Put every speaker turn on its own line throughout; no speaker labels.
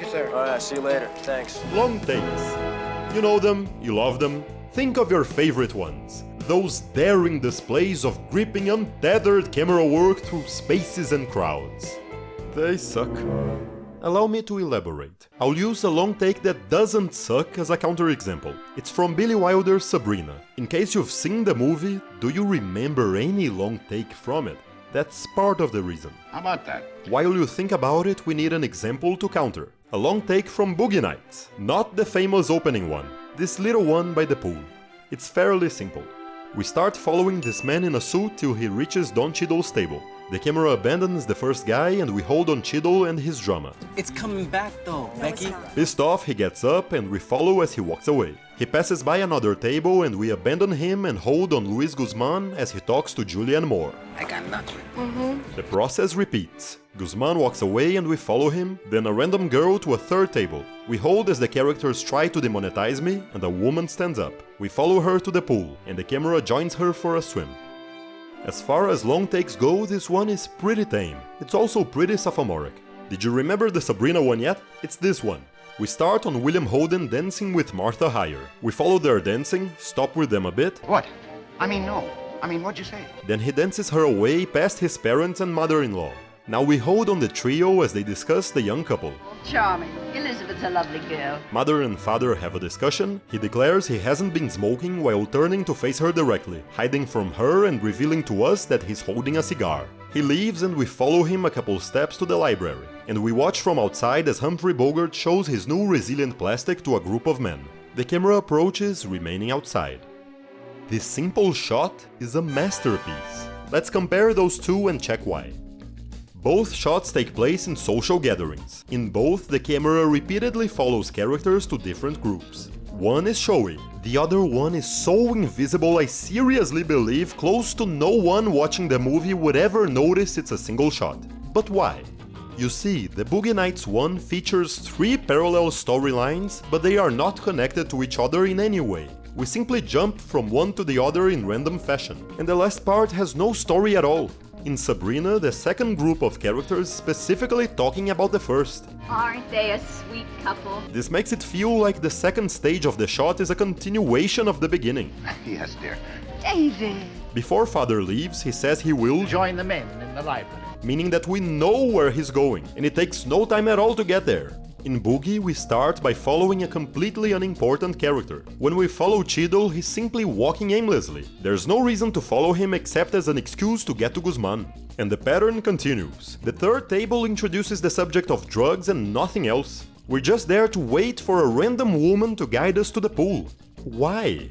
sir.
Alright, see you later. Thanks.
Long takes. You know them, you love them. Think of your favorite ones. Those daring displays of gripping untethered camera work through spaces and crowds. They suck. Allow me to elaborate. I'll use a long take that doesn't suck as a counterexample. It's from Billy Wilder's Sabrina. In case you've seen the movie, do you remember any long take from it? That's part of the reason.
How about that?
While you think about it, we need an example to counter. A long take from Boogie Nights. Not the famous opening one. This little one by the pool. It's fairly simple. We start following this man in a suit till he reaches Don Cheadle's table. The camera abandons the first guy and we hold on Cheadle and his drama.
It's coming back though, Becky.
Pissed off, he gets up and we follow as he walks away. He passes by another table and we abandon him and hold on Luis Guzman as he talks to Julianne Moore.
I got nothing.
The process repeats. Guzman walks away and we follow him, then a random girl to a third table. We hold as the characters try to demonetize me and a woman stands up. We follow her to the pool and the camera joins her for a swim. As far as long takes go, this one is pretty tame. It's also pretty sophomoric. Did you remember the Sabrina one yet? It's this one. We start on William Holden dancing with Martha Heyer. We follow their dancing, stop with them a bit.
What? What'd you say?
Then he dances her away past his parents and mother-in-law. Now we hold on the trio as they discuss the young couple.
Charming. Elizabeth's a lovely girl.
Mother and father have a discussion. He declares he hasn't been smoking while turning to face her directly, hiding from her and revealing to us that he's holding a cigar. He leaves and we follow him a couple steps to the library. And we watch from outside as Humphrey Bogart shows his new resilient plastic to a group of men. The camera approaches, remaining outside. This simple shot is a masterpiece. Let's compare those two and check why. Both shots take place in social gatherings. In both, the camera repeatedly follows characters to different groups. One is showy, the other one is so invisible I seriously believe close to no one watching the movie would ever notice it's a single shot. But why? You see, the Boogie Nights one features 3 parallel storylines, but they are not connected to each other in any way. We simply jump from one to the other in random fashion, and the last part has no story at all. In Sabrina, the second group of characters specifically talking about the first.
Aren't they a sweet couple?
This makes it feel like the second stage of the shot is a continuation of the beginning.
Yes, dear.
David!
Before father leaves, he says he will
Join the men in the library.
meaning that we know where he's going, and it takes no time at all to get there. In Boogie, we start by following a completely unimportant character. When we follow Cheadle, he's simply walking aimlessly. There's no reason to follow him except as an excuse to get to Guzman. And the pattern continues. The third table introduces the subject of drugs and nothing else. We're just there to wait for a random woman to guide us to the pool. Why?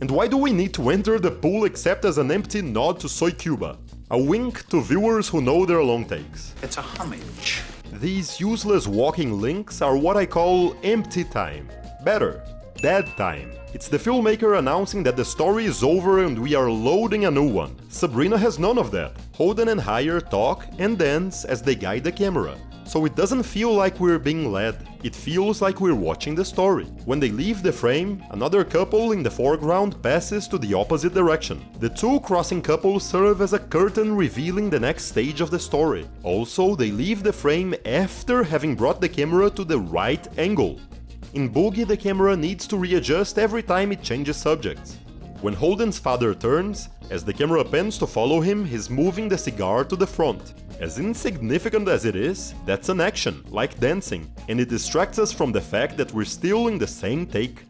And why do we need to enter the pool except as an empty nod to Soy Cuba? A wink to viewers who know their long takes.
It's a homage.
These useless walking links are what I call empty time. Better, dead time. It's the filmmaker announcing that the story is over and we are loading a new one. Sabrina has none of that. Holden and Heyer talk and dance as they guide the camera. So it doesn't feel like we're being led, it feels like we're watching the story. When they leave the frame, another couple in the foreground passes to the opposite direction. The two crossing couples serve as a curtain revealing the next stage of the story. Also, they leave the frame after having brought the camera to the right angle. In Boogie, the camera needs to readjust every time it changes subjects. When Holden's father turns, as the camera pans to follow him, he's moving the cigar to the front. As insignificant as it is, that's an action, like dancing, and it distracts us from the fact that we're still in the same take.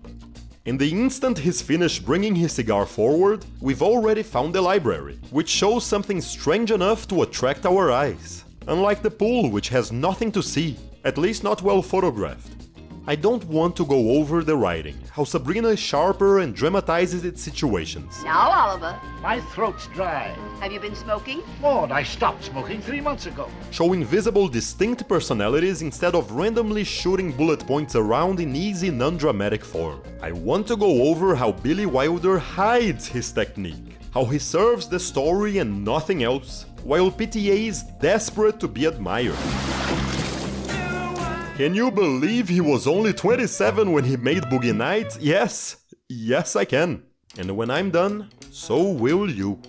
In the instant he's finished bringing his cigar forward, we've already found the library, which shows something strange enough to attract our eyes. Unlike the pool, which has nothing to see, at least not well photographed. I don't want to go over the writing, how Sabrina is sharper and dramatizes its situations.
Now, Oliver,
My throat's dry.
have you been smoking?
Maud, I stopped smoking 3 months ago.
Showing visible distinct personalities instead of randomly shooting bullet points around in easy non-dramatic form. I want to go over how Billy Wilder hides his technique, how he serves the story and nothing else, while PTA is desperate to be admired. Can you believe he was only 27 when he made Boogie Nights? Yes I can. And when I'm done, so will you.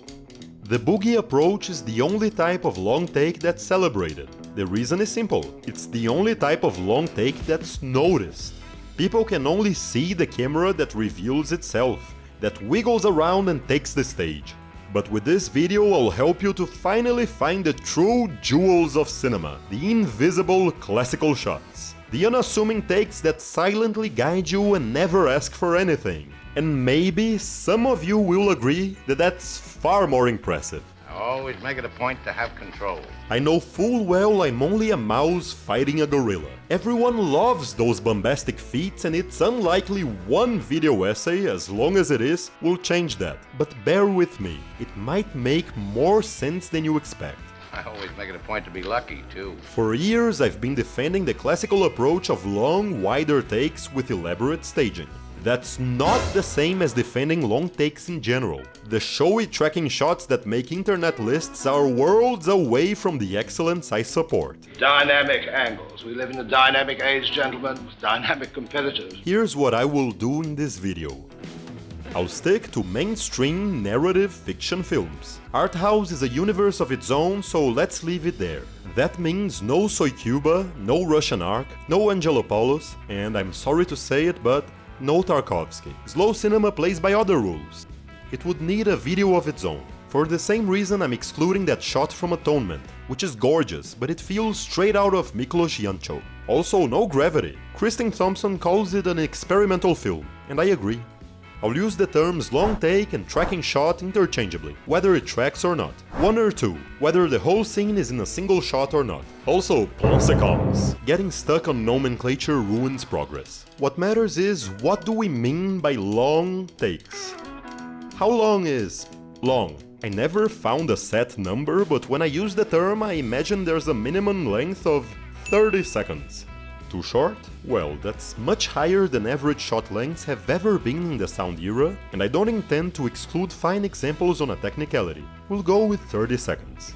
The Boogie approach is the only type of long take that's celebrated. The reason is simple, it's the only type of long take that's noticed. People can only see the camera that reveals itself, that wiggles around and takes the stage. But with this video I'll help you to finally find the true jewels of cinema, the invisible classical shots. The unassuming takes that silently guide you and never ask for anything. And maybe some of you will agree that that's far more impressive.
Always make it a point to have control.
I know full well I'm only a mouse fighting a gorilla. Everyone loves those bombastic feats and it's unlikely one video essay, as long as it is, will change that. But bear with me, it might make more sense than you expect.
I always make it a point to be lucky, too.
For years I've been defending the classical approach of long, wider takes with elaborate staging. That's not the same as defending long takes in general. The showy tracking shots that make internet lists are worlds away from the excellence I support.
Dynamic angles. We live in a dynamic age, gentlemen, with dynamic competitors.
Here's what I will do in this video. I'll stick to mainstream narrative fiction films. Art house is a universe of its own, so let's leave it there. That means no Soy Cuba, no Russian Ark, no Angelopoulos, and I'm sorry to say it, but no Tarkovsky. Slow cinema plays by other rules. It would need a video of its own. For the same reason I'm excluding that shot from Atonement, which is gorgeous, but it feels straight out of Miklos Jančo. Also, no Gravity. Kristen Thompson calls it an experimental film, and I agree. I'll use the terms long take and tracking shot interchangeably, whether it tracks or not. One or two, whether the whole scene is in a single shot or not. Also, plan séquence. Getting stuck on nomenclature ruins progress. What matters is, what do we mean by long takes? How long is long? I never found a set number, but when I use the term I imagine there's a minimum length of 30 seconds. Too short? Well, that's much higher than average shot lengths have ever been in the sound era, and I don't intend to exclude fine examples on a technicality. We'll go with 30 seconds.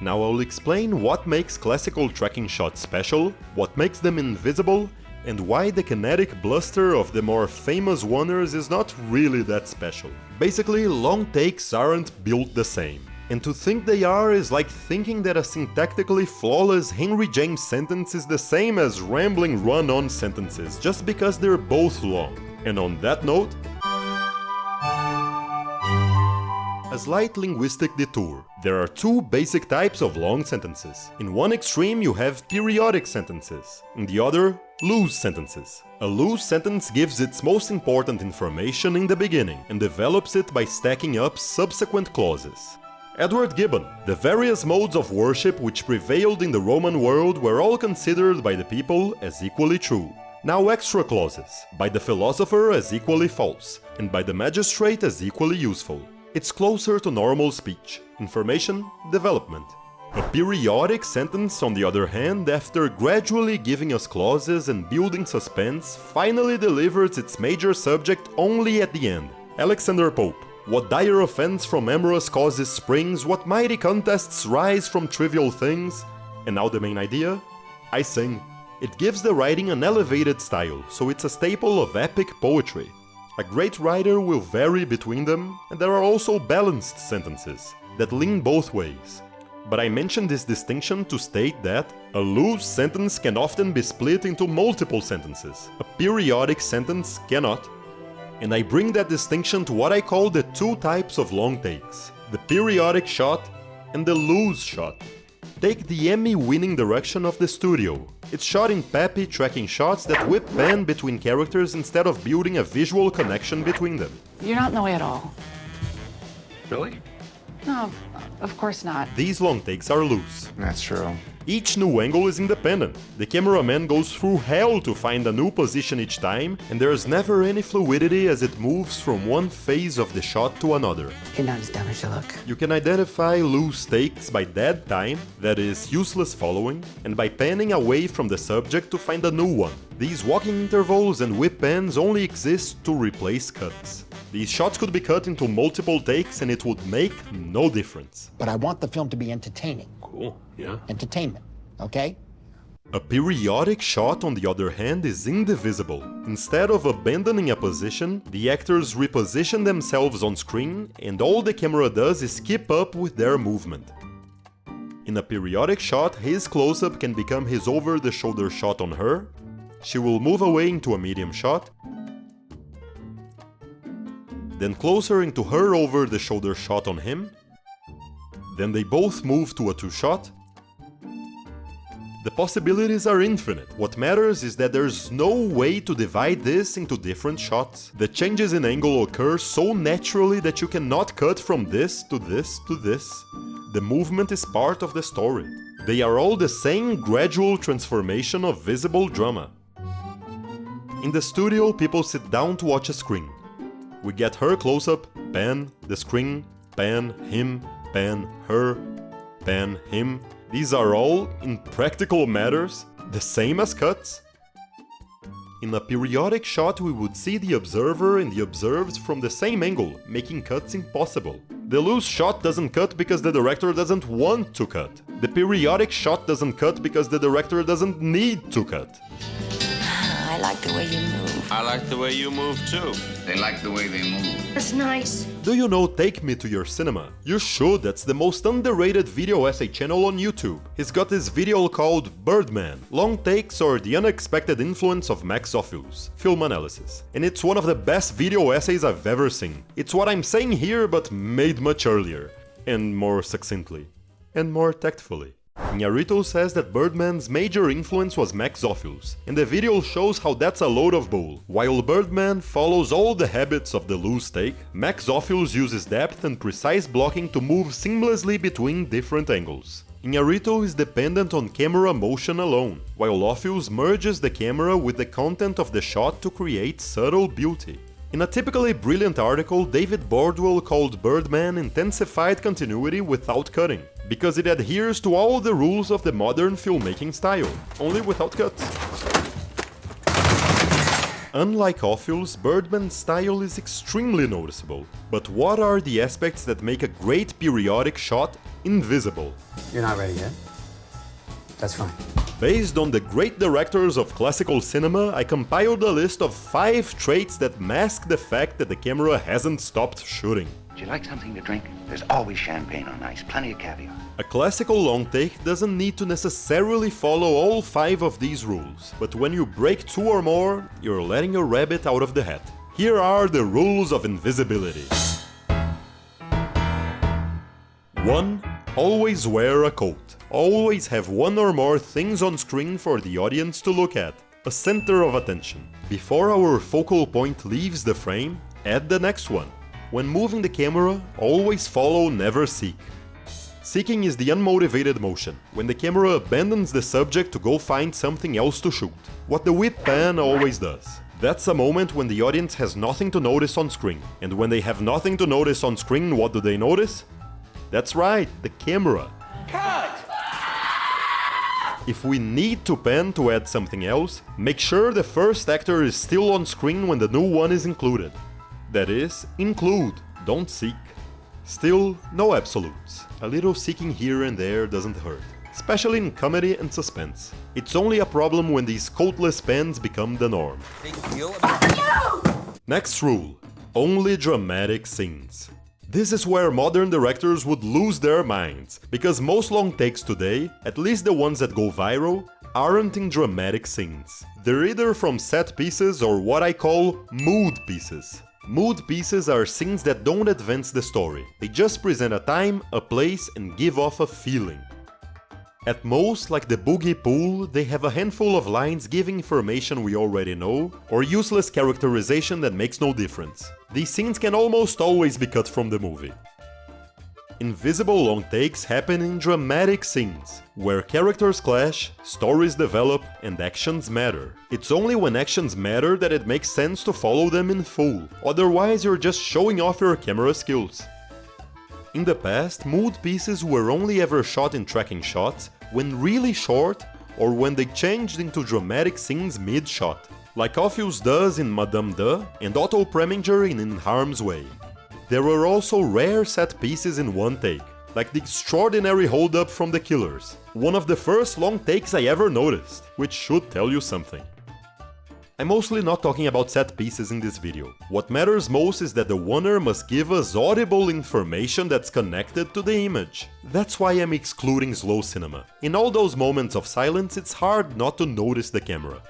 Now I'll explain what makes classical tracking shots special, what makes them invisible, and why the kinetic bluster of the more famous oneers is not really that special. Basically, long takes aren't built the same. And to think they are is like thinking that a syntactically flawless Henry James sentence is the same as rambling run-on sentences, just because they're both long. And on that note, a slight linguistic detour. There are two basic types of long sentences. In one extreme you have periodic sentences, in the other, loose sentences. A loose sentence gives its most important information in the beginning and develops it by stacking up subsequent clauses. Edward Gibbon. The various modes of worship which prevailed in the Roman world were all considered by the people as equally true. Now extra clauses, by the philosopher as equally false, and by the magistrate as equally useful. It's closer to normal speech. Information, development. A periodic sentence, on the other hand, after gradually giving us clauses and building suspense, finally delivers its major subject only at the end. Alexander Pope. What dire offense from amorous causes springs, what mighty contests rise from trivial things. And now the main idea? I sing. It gives the writing an elevated style, so it's a staple of epic poetry. A great writer will vary between them, and there are also balanced sentences that lean both ways. But I mention this distinction to state that a loose sentence can often be split into multiple sentences. A periodic sentence cannot. And I bring that distinction to what I call the two types of long takes, the periodic shot and the loose shot. Take the Emmy-winning direction of The Studio. It's shot in peppy tracking shots that whip pan between characters instead of building a visual connection between them.
You're not in the way at all.
Really?
No, of course not.
These long takes are loose.
That's true.
Each new angle is independent. The cameraman goes through hell to find a new position each time, and there's never any fluidity as it moves from one phase of the shot to another.
You're not as dumb as you look.
You can identify loose takes by dead time, that is, useless following, and by panning away from the subject to find a new one. These walking intervals and whip pans only exist to replace cuts. These shots could be cut into multiple takes and it would make no difference.
But I want the film to be entertaining.
Cool, yeah.
Entertainment, okay?
A periodic shot, on the other hand, is indivisible. Instead of abandoning a position, the actors reposition themselves on screen, and all the camera does is keep up with their movement. In a periodic shot, his close-up can become his over-the-shoulder shot on her. She will move away into a medium shot, then closer into her over-the-shoulder shot on him. Then they both move to a two-shot. The possibilities are infinite. What matters is that there's no way to divide this into different shots. The changes in angle occur so naturally that you cannot cut from this to this to this. The movement is part of the story. They are all the same gradual transformation of visible drama. In the studio, people sit down to watch a screen. We get her close-up, pan, the screen, pan, him, pan, her, pan, him. These are all, in practical matters, the same as cuts. In a periodic shot, we would see the observer and the observed from the same angle, making cuts impossible. The loose shot doesn't cut because the director doesn't want to cut. The periodic shot doesn't cut because the director doesn't need to cut.
I like the way you move.
I like the way you move too.
They like the way they move.
That's nice.
Do you know Take Me to Your Cinema? You should, that's the most underrated video essay channel on YouTube. He's got this video called Birdman, Long Takes or the Unexpected Influence of Max Ophüls, Film Analysis. And it's one of the best video essays I've ever seen. It's what I'm saying here but made much earlier, and more succinctly, and more tactfully. Iñárritu says that Birdman's major influence was Max Ophüls, and the video shows how that's a load of bull. While Birdman follows all the habits of the loose take, Max Ophüls uses depth and precise blocking to move seamlessly between different angles. Iñárritu is dependent on camera motion alone, while Ophüls merges the camera with the content of the shot to create subtle beauty. In a typically brilliant article, David Bordwell called Birdman intensified continuity without cutting, because it adheres to all the rules of the modern filmmaking style, only without cuts. Unlike Ophüls, Birdman's style is extremely noticeable. But what are the aspects that make a great periodic shot invisible?
You're not ready yet? That's fine.
Based on the great directors of classical cinema, I compiled a list of 5 traits that mask the fact that the camera hasn't stopped shooting.
Would you like something to drink? There's always champagne on ice, plenty of caviar.
A classical long take doesn't need to necessarily follow all 5 of these rules, but when you break 2 or more, you're letting a rabbit out of the hat. Here are the rules of invisibility. 1. Always wear a coat. Always have 1 or more things on screen for the audience to look at. A center of attention. Before our focal point leaves the frame, add the next one. When moving the camera, always follow, never seek. Seeking is the unmotivated motion, when the camera abandons the subject to go find something else to shoot. What the whip pan always does. That's a moment when the audience has nothing to notice on screen. And when they have nothing to notice on screen, what do they notice? That's right, the camera.
Cut!
If we need to pan to add something else, make sure the first actor is still on screen when the new one is included. That is, include, don't seek. Still, no absolutes. A little seeking here and there doesn't hurt, especially in comedy and suspense. It's only a problem when these coatless pans become the norm. Next rule, only dramatic scenes. This is where modern directors would lose their minds, because most long takes today, at least the ones that go viral, aren't in dramatic scenes. They're either from set pieces or what I call mood pieces. Mood pieces are scenes that don't advance the story. They just present a time, a place, and give off a feeling. At most, like the Boogie Pool, they have a handful of lines giving information we already know, or useless characterization that makes no difference. These scenes can almost always be cut from the movie. Invisible long takes happen in dramatic scenes, where characters clash, stories develop, and actions matter. It's only when actions matter that it makes sense to follow them in full, otherwise you're just showing off your camera skills. In the past, mood pieces were only ever shot in tracking shots, when really short, or when they changed into dramatic scenes mid-shot, like Ophüls does in Madame De and Otto Preminger in Harm's Way. There were also rare set pieces in one take, like the extraordinary hold-up from The Killers, one of the first long takes I ever noticed, which should tell you something. I'm mostly not talking about set pieces in this video. What matters most is that the oner must give us audible information that's connected to the image. That's why I'm excluding slow cinema. In all those moments of silence, it's hard not to notice the camera.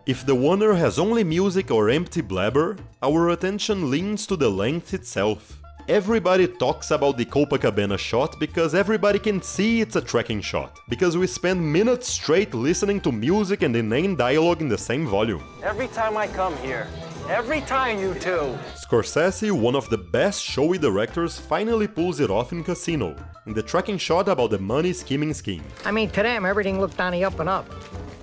If the oner has only music or empty blabber, our attention leans to the length itself. Everybody talks about the Copacabana shot because everybody can see it's a tracking shot, because we spend minutes straight listening to music and inane dialogue in the same volume.
Every time I come here, every time you two.
Scorsese, one of the best showy directors, finally pulls it off in Casino, in the tracking shot about the money scheming scheme.
I mean, to them, everything looked on the up and up,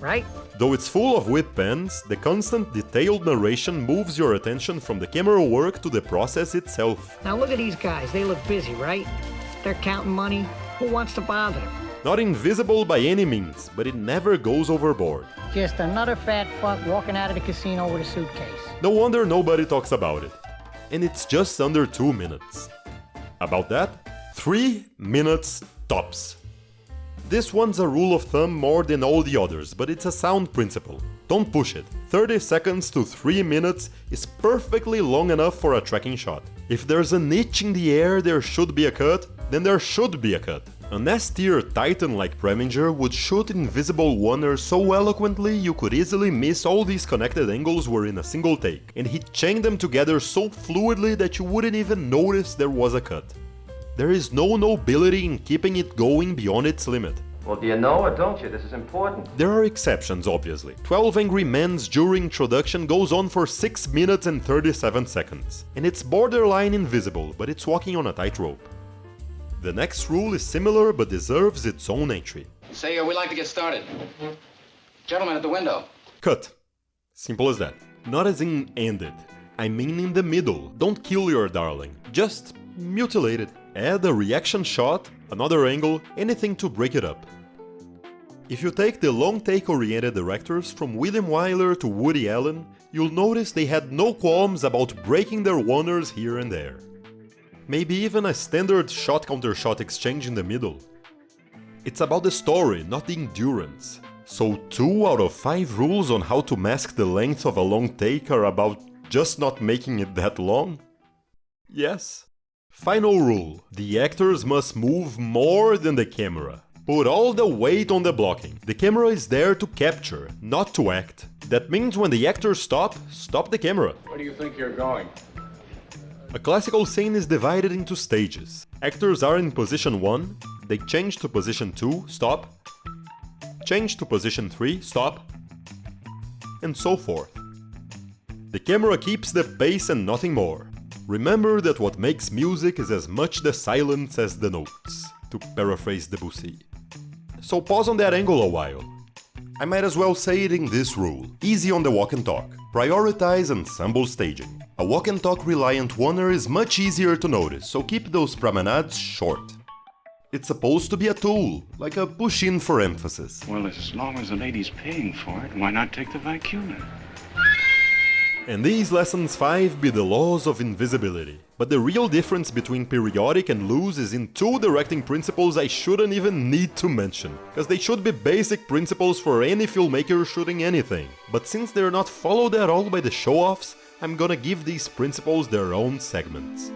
right?
Though it's full of whip pens, the constant detailed narration moves your attention from the camera work to the process itself.
Now look at these guys, they look busy, right? They're counting money. Who wants to bother them?
Not invisible by any means, but it never goes overboard.
Just another fat fuck walking out of the casino with a suitcase.
No wonder nobody talks about it. And it's just under 2 minutes. About that, 3 minutes tops. This one's a rule of thumb more than all the others, but it's a sound principle. Don't push it. 30 seconds to 3 minutes is perfectly long enough for a tracking shot. If there's an itch in the air there should be a cut, then there should be a cut. An S-tier titan like Preminger would shoot invisible oner so eloquently you could easily miss all these connected angles were in a single take, and he'd chain them together so fluidly that you wouldn't even notice there was a cut. There is no nobility in keeping it going beyond its limit.
Well, do you know or don't you? This is important.
There are exceptions, obviously. 12 Angry Men's during introduction goes on for 6 minutes and 37 seconds. And it's borderline invisible, but it's walking on a tightrope. The next rule is similar but deserves its own entry.
Say, we'd like to get started. Gentlemen at the window.
Cut. Simple as that. Not as in ended. I mean in the middle. Don't kill your darling. Just mutilate it. Add a reaction shot, another angle, anything to break it up. If you take the long take-oriented directors from William Wyler to Woody Allen, you'll notice they had no qualms about breaking their oners here and there. Maybe even a standard shot-counter-shot exchange in the middle. It's about the story, not the endurance. So 2 out of 5 rules on how to mask the length of a long take are about just not making it that long? Yes. Final rule. The actors must move more than the camera. Put all the weight on the blocking. The camera is there to capture, not to act. That means when the actors stop the camera.
Where do you think you're going?
A classical scene is divided into stages. Actors are in position 1, they change to position 2, stop. Change to position 3, stop. And so forth. The camera keeps the pace and nothing more. Remember that what makes music is as much the silence as the notes, to paraphrase Debussy. So pause on that angle a while. I might as well say it in this rule. Easy on the walk and talk. Prioritize ensemble staging. A walk and talk reliant oner is much easier to notice, so keep those promenades short. It's supposed to be a tool, like a push-in for emphasis.
Well, as long as the lady's paying for it, why not take the vacuum?
And these lessons 5 be the laws of invisibility. But the real difference between periodic and loose is in 2 directing principles I shouldn't even need to mention, because they should be basic principles for any filmmaker shooting anything. But since they're not followed at all by the show-offs, I'm gonna give these principles their own segments.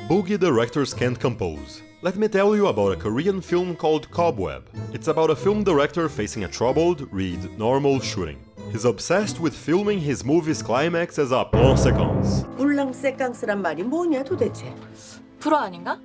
Boogie directors can't compose. Let me tell you about a Korean film called Cobweb. It's about a film director facing a troubled, read normal shooting. He's obsessed with filming his movie's climax as a plan séquence.
물랑 세캉스란 말이 뭐냐 도대체?
불어 아닌가?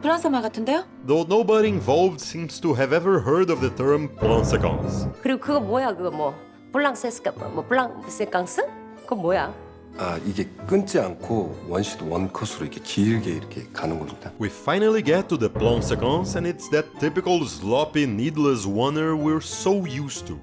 브라사마 같은데요?
Though nobody involved seems to have ever heard of the term plan séquence.
그리고 그거 뭐야 그거 뭐 블랑 세캉스? 그거 뭐야?
아, 이게 끊지 않고 원시도 원컷으로 이렇게 길게 이렇게 가는 겁니다.
We finally get to the plan séquence and it's that typical sloppy, needless oner we're so used to.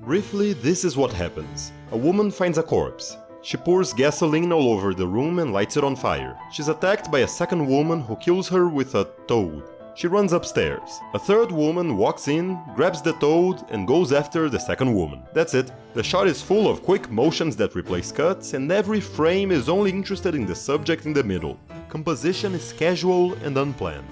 Briefly, this is what happens. A woman finds a corpse. She pours gasoline all over the room and lights it on fire. She's attacked by a second woman who kills her with a toad. She runs upstairs. A third woman walks in, grabs the toad, and goes after the second woman. That's it. The shot is full of quick motions that replace cuts, and every frame is only interested in the subject in the middle. Composition is casual and unplanned.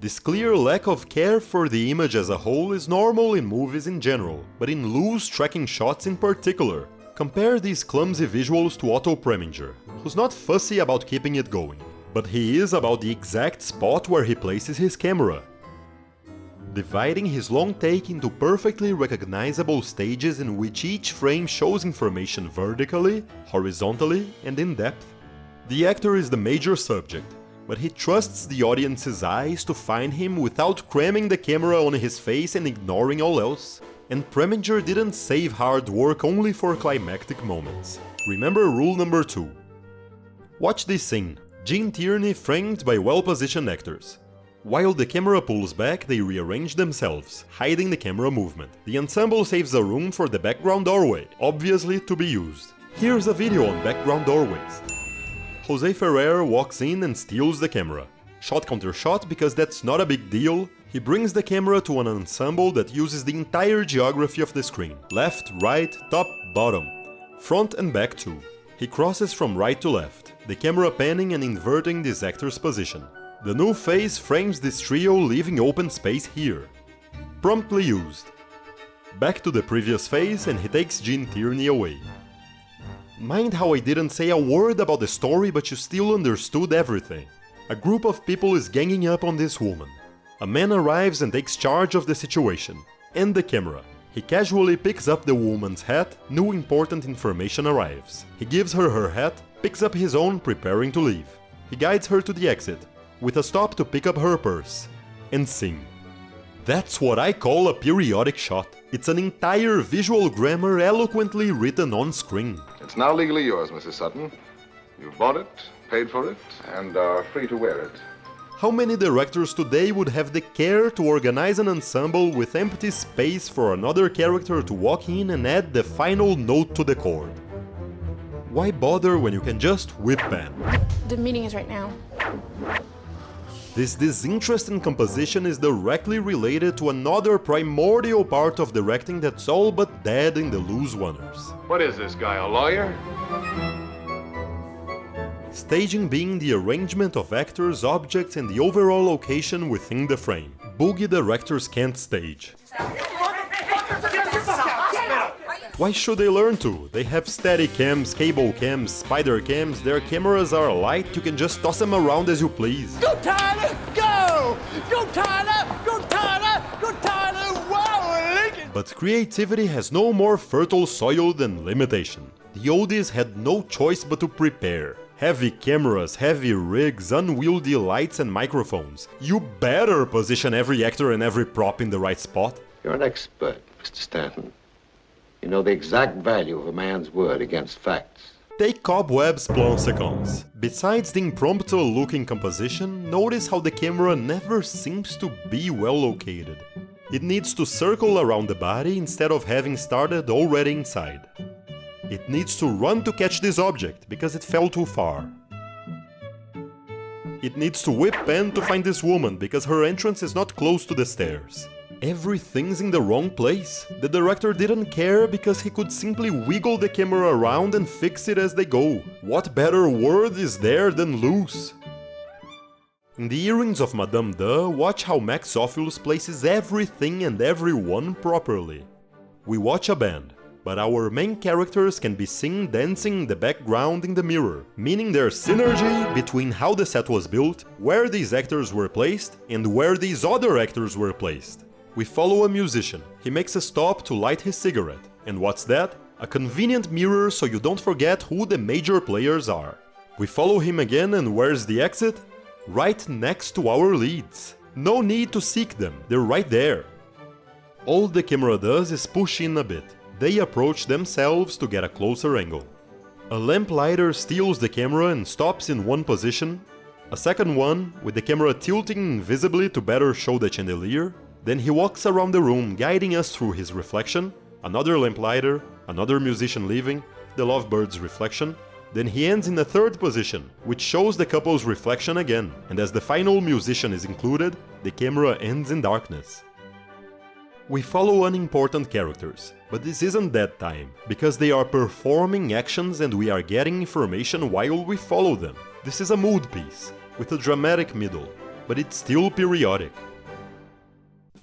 This clear lack of care for the image as a whole is normal in movies in general, but in loose tracking shots in particular. Compare these clumsy visuals to Otto Preminger, who's not fussy about keeping it going, but he is about the exact spot where he places his camera. Dividing his long take into perfectly recognizable stages in which each frame shows information vertically, horizontally, and in depth. The actor is the major subject, but he trusts the audience's eyes to find him without cramming the camera on his face and ignoring all else. And Preminger didn't save hard work only for climactic moments. Remember rule number 2. Watch this scene. Gene Tierney framed by well-positioned actors. While the camera pulls back, they rearrange themselves, hiding the camera movement. The ensemble saves a room for the background doorway, obviously to be used. Here's a video on background doorways. Jose Ferrer walks in and steals the camera. Shot counter shot because that's not a big deal. He brings the camera to an ensemble that uses the entire geography of the screen. Left, right, top, bottom. Front and back too. He crosses from right to left, the camera panning and inverting this actor's position. The new phase frames this trio, leaving open space here. Promptly used. Back to the previous phase and he takes Gene Tierney away. Mind how I didn't say a word about the story but you still understood everything. A group of people is ganging up on this woman. A man arrives and takes charge of the situation. And the camera. He casually picks up the woman's hat, new important information arrives. He gives her her hat, picks up his own, preparing to leave. He guides her to the exit, with a stop to pick up her purse, and sing. That's what I call a periodic shot. It's an entire visual grammar eloquently written on screen.
It's now legally yours, Mrs. Sutton. You've bought it, paid for it, and are free to wear it.
How many directors today would have the care to organize an ensemble with empty space for another character to walk in and add the final note to the chord? Why bother when you can just whip pan?
The meeting is right now.
This disinterest in composition is directly related to another primordial part of directing that's all but dead in the loose oneers.
What is this guy, a lawyer?
Staging being the arrangement of actors, objects, and the overall location within the frame. Boogie directors can't stage. Why should they learn to? They have steady cams, cable cams, spider cams, their cameras are light, you can just toss them around as you please.
Go Tyler, go! Go Tyler, go Tyler, go Tyler, wow, Lincoln!
But creativity has no more fertile soil than limitation. The oldies had no choice but to prepare. Heavy cameras, heavy rigs, unwieldy lights and microphones. You better position every actor and every prop in the right spot.
You're an expert, Mr. Stanton. You know the exact value of a man's word against facts.
Take Cobweb's plan séquence. Besides the impromptu looking composition, notice how the camera never seems to be well located. It needs to circle around the body instead of having started already inside. It needs to run to catch this object because it fell too far. It needs to whip pan to find this woman because her entrance is not close to the stairs. Everything's in the wrong place. The director didn't care because he could simply wiggle the camera around and fix it as they go. What better word is there than loose? In the earrings of Madame De, watch how Max Ophüls places everything and everyone properly. We watch a band, but our main characters can be seen dancing in the background in the mirror, meaning there's synergy between how the set was built, where these actors were placed, and where these other actors were placed. We follow a musician. He makes a stop to light his cigarette. And what's that? A convenient mirror so you don't forget who the major players are. We follow him again and where's the exit? Right next to our leads. No need to seek them, they're right there. All the camera does is push in a bit. They approach themselves to get a closer angle. A lamplighter steals the camera and stops in one position. A second one, with the camera tilting invisibly to better show the chandelier. Then he walks around the room, guiding us through his reflection, another lamplighter, another musician leaving, the lovebirds' reflection. Then he ends in a third position, which shows the couple's reflection again, and as the final musician is included, the camera ends in darkness. We follow unimportant characters, but this isn't that time, because they are performing actions and we are getting information while we follow them. This is a mood piece, with a dramatic middle. but it's still periodic.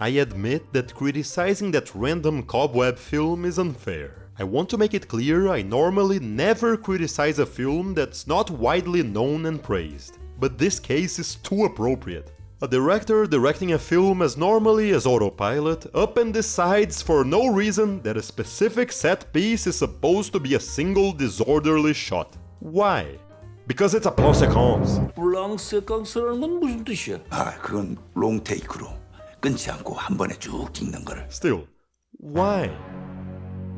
I admit that criticizing that random cobweb film is unfair. I want to make it clear I normally never criticize a film that's not widely known and praised, but this case is too appropriate. A director directing a film as normally as autopilot up and decides for no reason that a specific set piece is supposed to be a single disorderly shot. Why? Because it's a plan séquence.
plan séquence라는 건 무슨 뜻이야?
그건 롱테이크로 끊지 않고 한 번에 쭉 찍는 거를.
Still, why?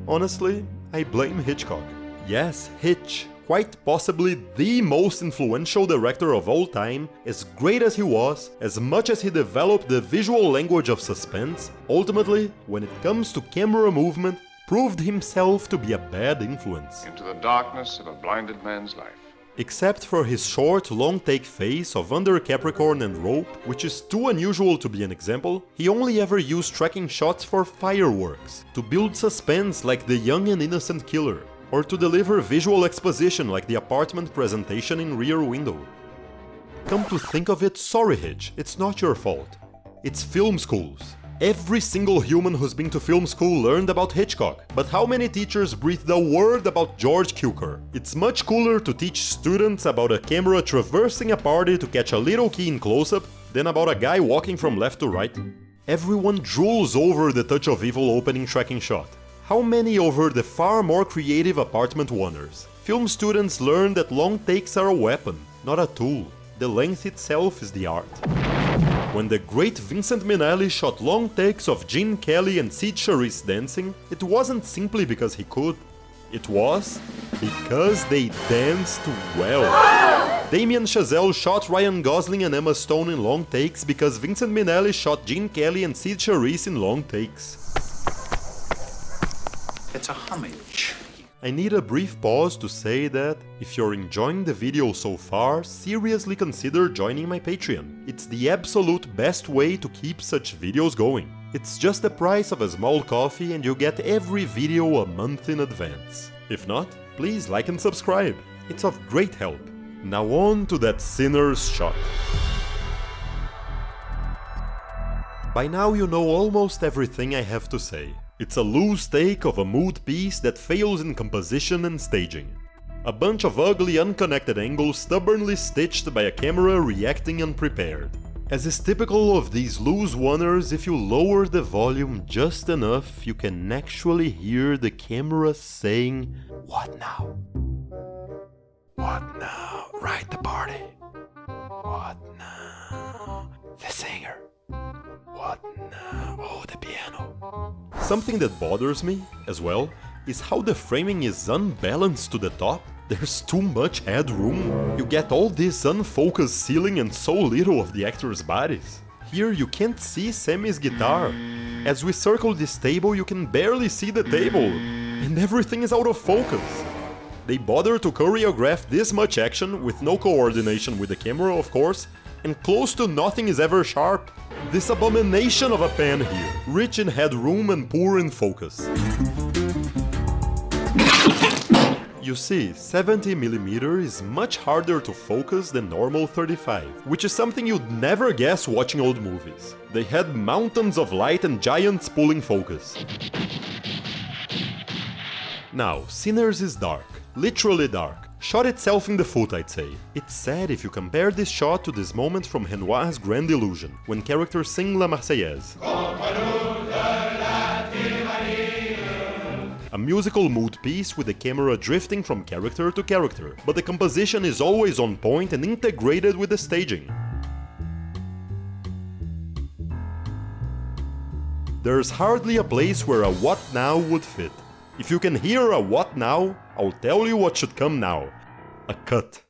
Honestly, I blame Hitchcock. Yes, Hitch. Quite possibly the most influential director of all time, as great as he was, as much as he developed the visual language of suspense, ultimately, when it comes to camera movement, proved himself to be a bad influence.
Into the darkness of a blinded man's life.
Except for his short, long-take face of Under Capricorn and Rope, which is too unusual to be an example, he only ever used tracking shots for fireworks, to build suspense like The Young and Innocent Killer, or to deliver visual exposition like the apartment presentation in Rear Window. Come to think of it, sorry Hitch, it's not your fault. It's film schools. Every single human who's been to film school learned about Hitchcock, but how many teachers breathed a word about George Cukor? It's much cooler to teach students about a camera traversing a party to catch a little key in close-up than about a guy walking from left to right. Everyone drools over the Touch of Evil opening tracking shot. How many over the far more creative Apartment Oneers? Film students learn that long takes are a weapon, not a tool. The length itself is the art. When the great Vincent Minnelli shot long takes of Gene Kelly and Sid Charisse dancing, it wasn't simply because he could. It was because they danced well. Damien Chazelle shot Ryan Gosling and Emma Stone in long takes because Vincent Minnelli shot Gene Kelly and Sid Charisse in long takes.
It's a homage.
I need a brief pause to say that, if you're enjoying the video so far, seriously consider joining my Patreon. It's the absolute best way to keep such videos going. It's just the price of a small coffee and you get every video a month in advance. If not, please like and subscribe. It's of great help. Now on to that Sinners shot. By now you know almost everything I have to say. It's a loose take of a mood piece that fails in composition and staging. A bunch of ugly, unconnected angles stubbornly stitched by a camera reacting unprepared. As is typical of these loose oneers, if you lower the volume just enough, you can actually hear the camera saying, "What now? What now? Right, the party. What now? The singer. What now? Oh, the piano." Something that bothers me, as well, is how the framing is unbalanced to the top. There's too much headroom. You get all this unfocused ceiling and so little of the actors' bodies. Here you can't see Sammy's guitar. As we circle this table, you can barely see the table, and everything is out of focus. They bother to choreograph this much action with no coordination with the camera, of course, and close to nothing is ever sharp. This abomination of a pan here, rich in headroom and poor in focus. You see, 70mm is much harder to focus than normal 35, which is something you'd never guess watching old movies. They had mountains of light and giants pulling focus. Now, Sinners is dark, literally dark. Shot itself in the foot, I'd say. It's sad if you compare this shot to this moment from Renoir's Grand Illusion, when characters sing La Marseillaise. A musical mood piece with the camera drifting from character to character, but the composition is always on point and integrated with the staging. There's hardly a place where a what now would fit. If you can hear a what now, I'll tell you what should come now. A cut.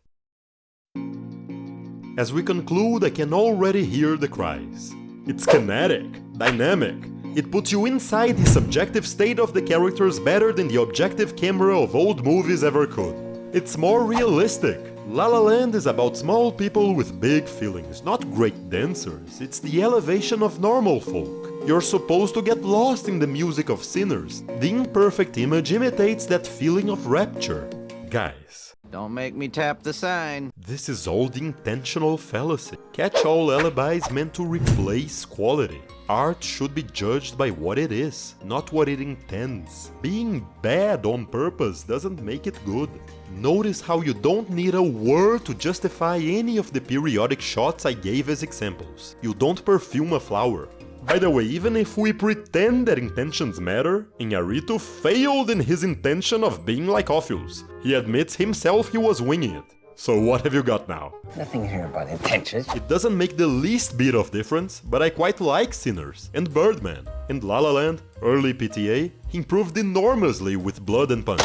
As we conclude, I can already hear the cries. It's kinetic, dynamic. It puts you inside the subjective state of the characters better than the objective camera of old movies ever could. It's more realistic. La La Land is about small people with big feelings, not great dancers. It's the elevation of normal folk. You're supposed to get lost in the music of Sinners. The imperfect image imitates that feeling of rapture. Guys,
Don't make me tap the sign.
This is all the intentional fallacy. Catch-all alibi is meant to replace quality. Art should be judged by what it is, not what it intends. Being bad on purpose doesn't make it good. Notice how you don't need a word to justify any of the periodic shots I gave as examples. You don't perfume a flower. By the way, even if we pretend that intentions matter, Iñárritu failed in his intention of being like Ophüls. He admits himself he was winging it. So what have you got now?
Nothing here about intentions.
It doesn't make the least bit of difference, but I quite like Sinners, and Birdman, and La La Land, early PTA, improved enormously with Blood and Punch.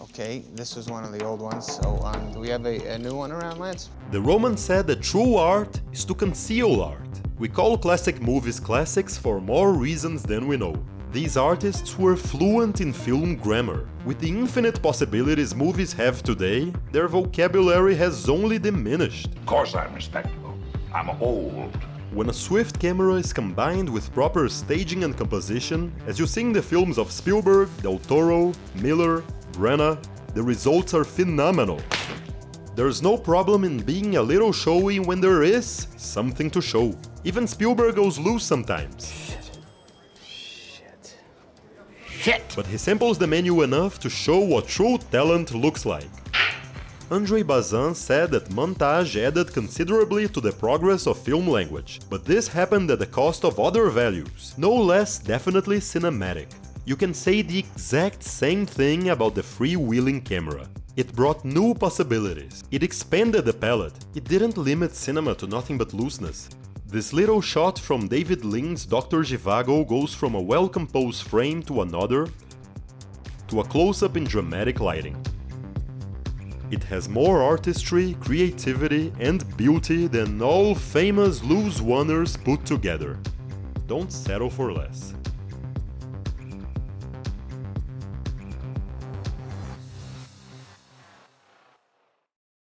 Okay, this was one of the old ones, so do we have a new one around, Lance?
The Romans said that true art is to conceal art. We call classic movies classics for more reasons than we know. These artists were fluent in film grammar. With the infinite possibilities movies have today, their vocabulary has only diminished.
Of course I'm respectable. I'm old.
When a swift camera is combined with proper staging and composition, as you see in the films of Spielberg, Del Toro, Miller, Branagh, the results are phenomenal. There's no problem in being a little showy when there is something to show. Even Spielberg goes loose sometimes.
Shit!
But he samples the menu enough to show what true talent looks like. André Bazin said that montage added considerably to the progress of film language, but this happened at the cost of other values, no less definitely cinematic. You can say the exact same thing about the freewheeling camera. It brought new possibilities. It expanded the palette. It didn't limit cinema to nothing but looseness. This little shot from David Lean's Dr. Zhivago goes from a well-composed frame to another, to a close-up in dramatic lighting. It has more artistry, creativity, and beauty than all famous loose oneers put together. Don't settle for less.